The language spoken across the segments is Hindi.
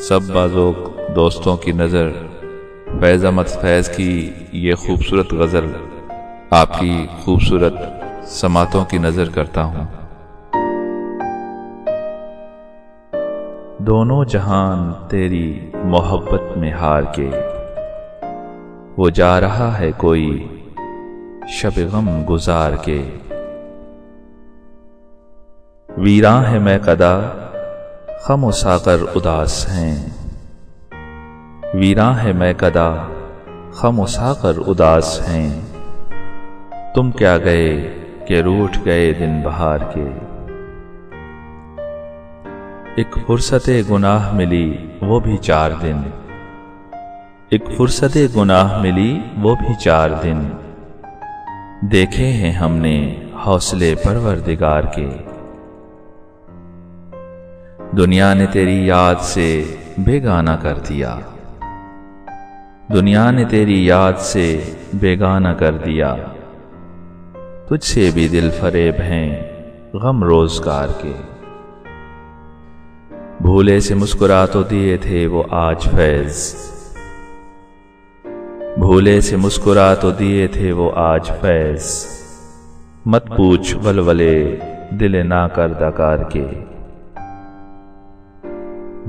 सब बाज़ोक दोस्तों की नज़र फैज़ अहमद फैज़ की ये खूबसूरत गज़ल आपकी खूबसूरत समातों की नज़र करता हूँ। दोनों जहान तेरी मोहब्बत में हार के, वो जा रहा है कोई शब गम गुजार के। वीरां है मैं कदा ख़म साकर उदास हैं, वीरां है मैं कदा ख़म साकर उदास हैं। तुम क्या गए कि रूठ गए दिन बहार के। एक फुर्सते गुनाह मिली वो भी 4 दिन, एक फुर्सते गुनाह मिली वो भी 4 दिन। देखे हैं हमने हौसले परवरदिगार के। दुनिया ने तेरी याद से बेगाना कर दिया, दुनिया ने तेरी याद से बेगाना कर दिया। तुझसे भी दिल फरेब हैं गम रोजगार के। भूले से मुस्कुरा तो दिए थे वो आज फैज़, भूले से मुस्कुरा तो दिए थे वो आज फैज़। मत पूछ वलवले दिल ना कर दकार के।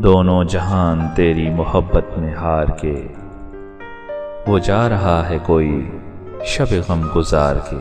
दोनों जहान तेरी मोहब्बत में हार के, वो जा रहा है कोई शब गम गुजार के।